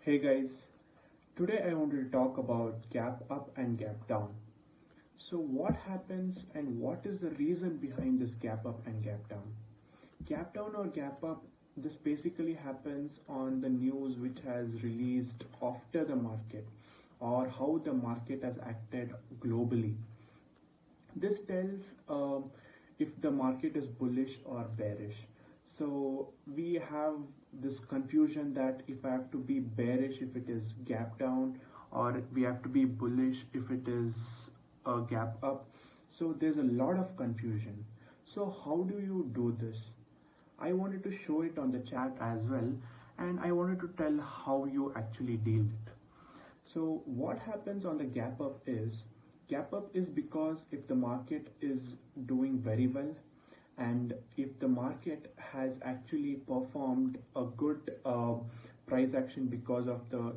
Hey guys, today I wanted to talk about gap up and gap down. So, what happens and what is the reason behind this gap up and gap down? Gap down or gap up, this basically happens on the news which has released after the market or how the market has acted globally. This tells if the market is bullish or bearish. So we have this confusion that if I have to be bearish if it is gap down, or we have to be bullish if it is a gap up. So there's a lot of confusion. So how do you do this? I wanted to show it on the chat as well, and I wanted to tell how you actually deal it. So what happens on the gap up is because if the market is doing very well, and if the market has actually performed a good price action because of the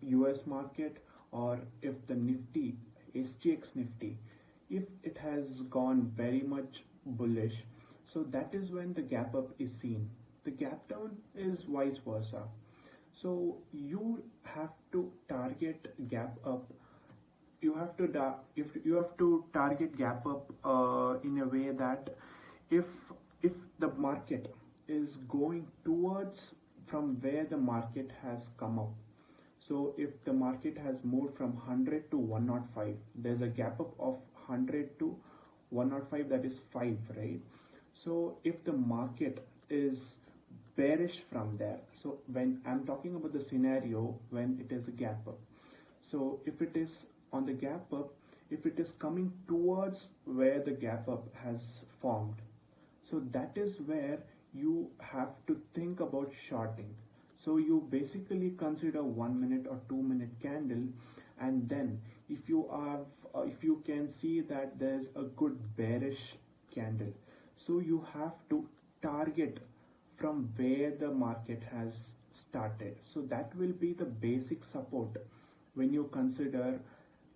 US market, or if the Nifty, SGX Nifty, if it has gone very much bullish, so that is when the gap up is seen. The gap down is vice versa. So you have to target gap up. If you have to target gap up in a way that if if the market is going towards from where the market has come up. So if the market has moved from 100 to 105, there's a gap up of 100 to 105, that is 5, right? So if the market is bearish from there, so when I'm talking about the scenario when it is a gap up, so if it is on the gap up, if it is coming towards where the gap up has formed, so that is where you have to think about shorting. So you basically consider 1 minute or 2 minute candle, and then if you can see that there's a good bearish candle, so you have to target from where the market has started. So that will be the basic support when you consider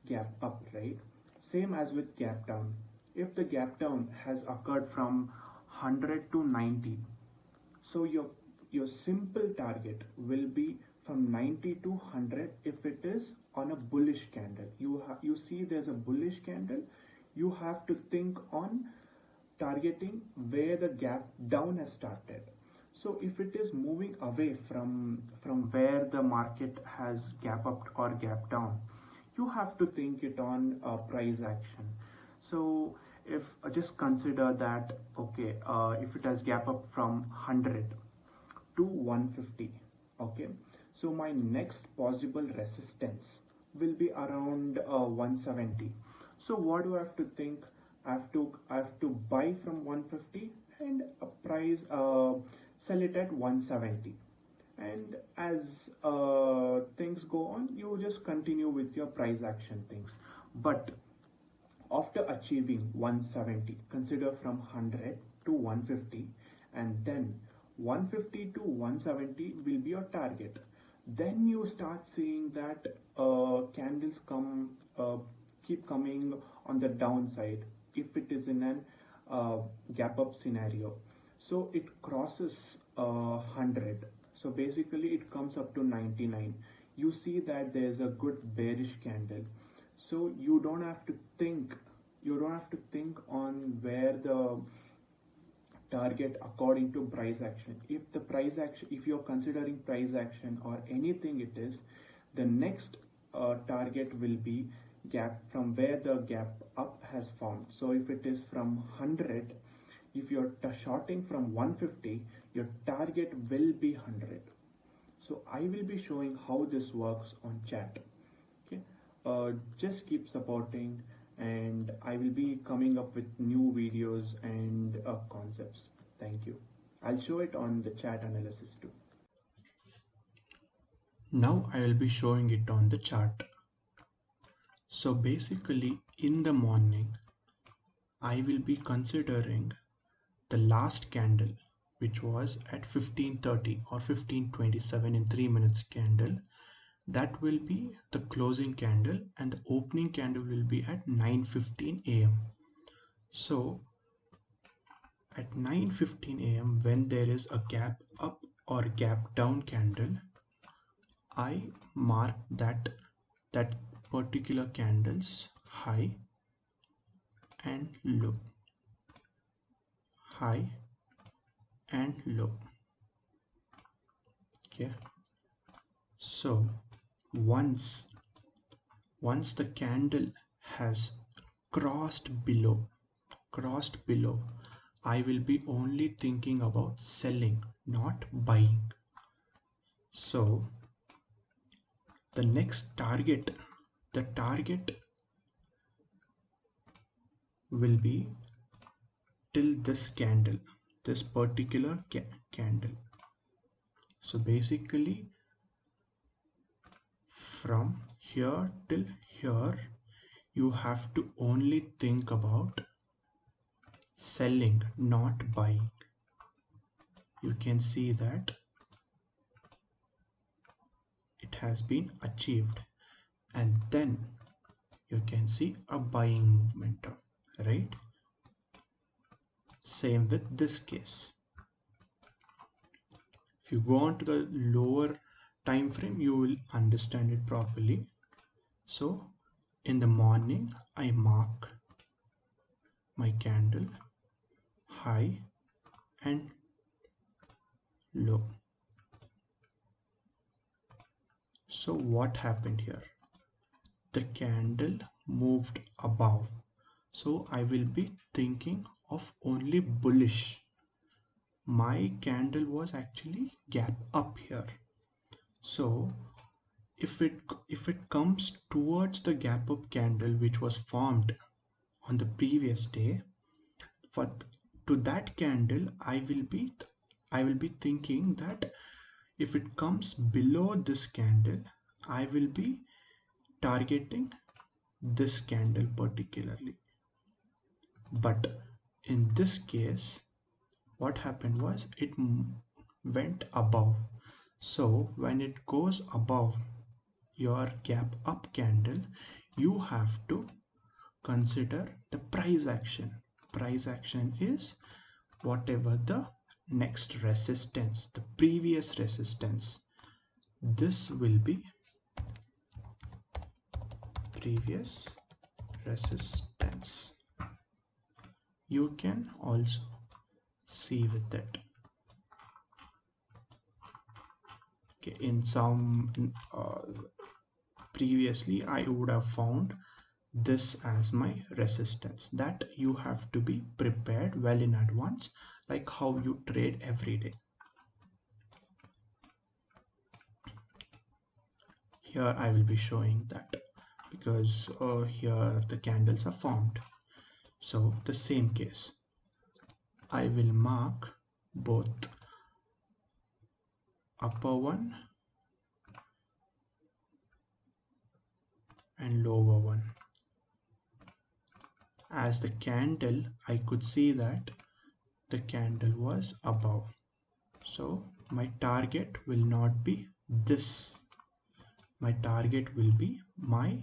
gap up, right? Same as with gap down. If the gap down has occurred from 100 to 90, so your simple target will be from 90 to 100 if it is on a bullish candle. You see there's a bullish candle, you have to think on targeting where the gap down has started. So if it is moving away from where the market has gap up or gap down, you have to think it on price action. So if just consider that, okay, if it has gap up from 100 to 150, okay, so my next possible resistance will be around 170. So what do I have to think? I have to buy from 150 and a price sell it at 170. And as things go on, you just continue with your price action things. But after achieving 170, consider from 100 to 150, and then 150 to 170 will be your target. Then you start seeing that candles keep coming on the downside if it is in an gap up scenario. So it crosses 100, so basically it comes up to 99. You see that there's a good bearish candle, so you don't have to think on where the target according to price action. If you're considering price action or anything it is, the next target will be gap from where the gap up has formed. So if it is from 100, if you're shorting from 150, your target will be 100. So I will be showing how this works on chat. Okay, just keep supporting, and I will be coming up with new videos and concepts. Thank you. I'll show it on the chat analysis too. Now I will be showing it on the chart. So basically in the morning, I will be considering the last candle, which was at 15:30 or 15:27 in 3 minutes candle. That will be the closing candle, and the opening candle will be at 9:15 a.m. So at 9:15 a.m. when there is a gap up or gap down candle, I mark that particular candle's high and low, high and low. Okay, so once the candle has crossed below, I will be only thinking about selling, not buying. So the next target, the target will be till this candle, this particular candle. So basically from here till here you have to only think about selling, not buying. You can see that it has been achieved, and then you can see a buying momentum, right? Same with this case. If you go on to the lower time frame, you will understand it properly. So in the morning I mark my candle high and low. So what happened here? The candle moved above, so I will be thinking of only bullish. My candle was actually gap up here, so if it comes towards the gap up candle which was formed on the previous day, for to that candle I will be thinking that if it comes below this candle, I will be targeting this candle particularly. But in this case, what happened was it went above. So when it goes above your gap up candle, you have to consider the price action. Price action is whatever the next resistance, the previous resistance. This will be previous resistance. You can also see with it. Okay, in some previously I would have found this as my resistance. That you have to be prepared well in advance, like how you trade every day. Here I will be showing that because here the candles are formed. So the same case, I will mark both upper one and lower one. As the candle, I could see that the candle was above, so my target will not be this. My target will be my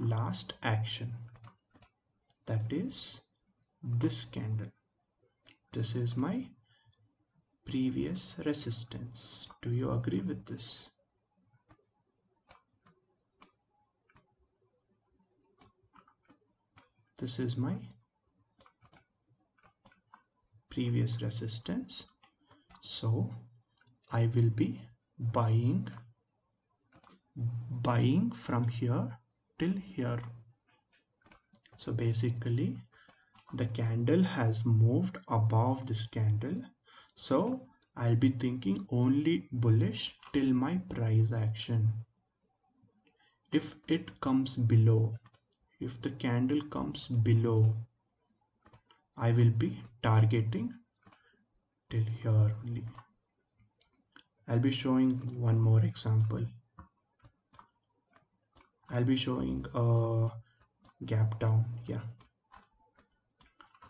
last action, that is this candle. This is my previous resistance. Do you agree with this? This is my previous resistance, so I will be buying from here till here. So basically the candle has moved above this candle, so I'll be thinking only bullish till my price action. If it comes below, if the candle comes below, I will be targeting till here only. I'll be showing one more example. I'll be showing a gap down. Yeah,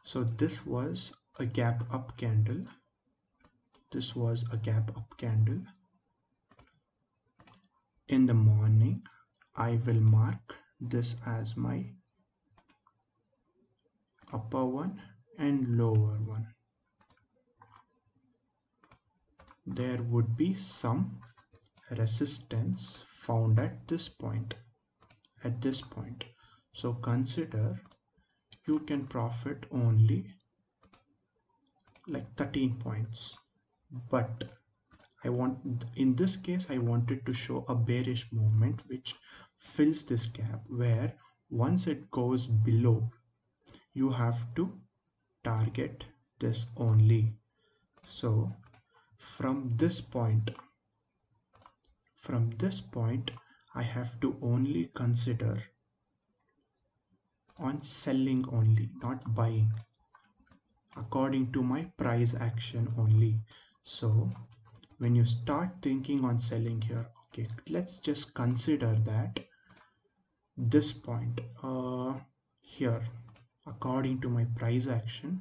so this was a gap up candle. This was a gap up candle. In the morning I will mark this as my upper one and lower one. There would be some resistance found at this point. So consider you can profit only like 13 points, but in this case I wanted to show a bearish movement which fills this gap, where once it goes below you have to target this only. So from this point I have to only consider on selling only, not buying, according to my price action only. So when you start thinking on selling here, okay, let's just consider that this point here, according to my price action,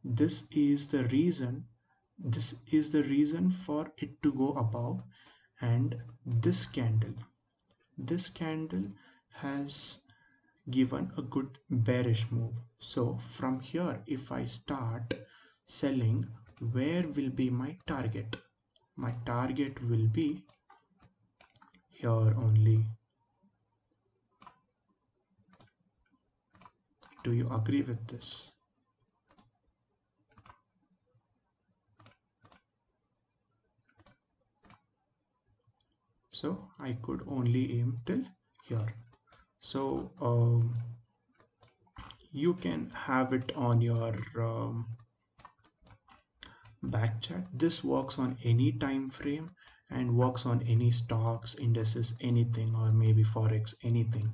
this is the reason for it to go above, and this candle has given a good bearish move. So from here, if I start selling, where will be my target? My target will be here only. Do you agree with this? So I could only aim till here. So you can have it on your back chart. This works on any time frame and works on any stocks, indices, anything, or maybe forex, anything.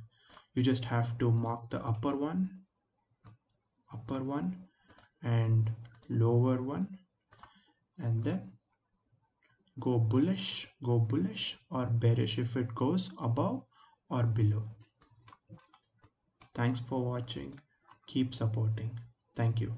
You just have to mark the upper one and lower one, and then go bullish or bearish if it goes above or below. Thanks for watching. Keep supporting. Thank you.